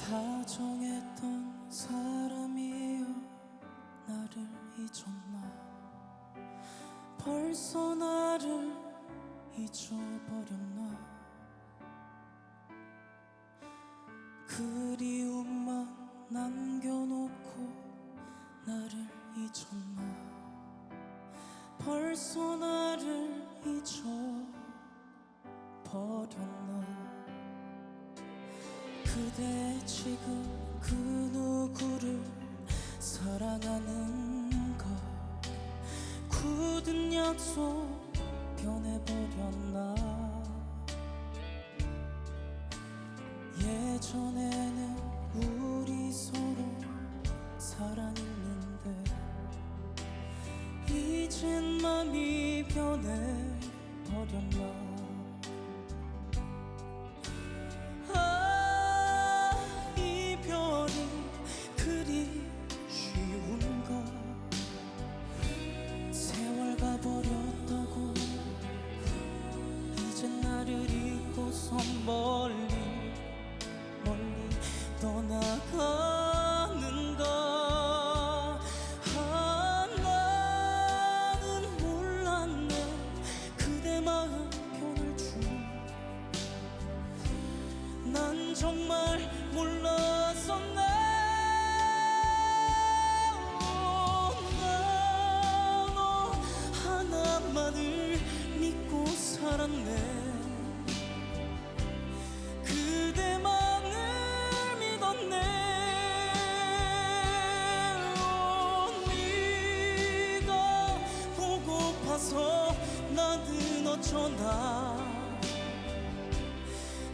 다정했던 사람이여 나를 잊었나. 벌써 나를 잊어버렸나. 그리움만 남겨놓고 나를 잊었나. 벌써 나를 잊어버렸나. 그대 지금 그 누구를 사랑하는가. 굳은 약속 변해버렸나. 예전에는 우리 서로 사랑했는데 이젠 맘이 변해버렸나. 세월 가버렸다고 이젠 나를 잊고서 멀리 멀리 떠나가는가. 나는 몰랐네 그대 마음 변할 줄. 난 정말 몰랐었네. 살았네. 그대만을 믿었네. 네가 보고파서 나는 어쩌나.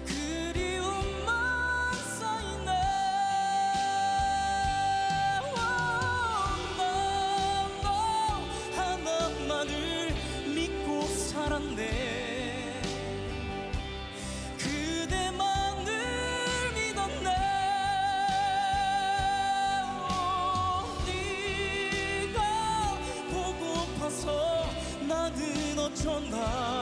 그리움만 쌓이네. 너 하나만을 믿고 살았네. 나는 어쩌나.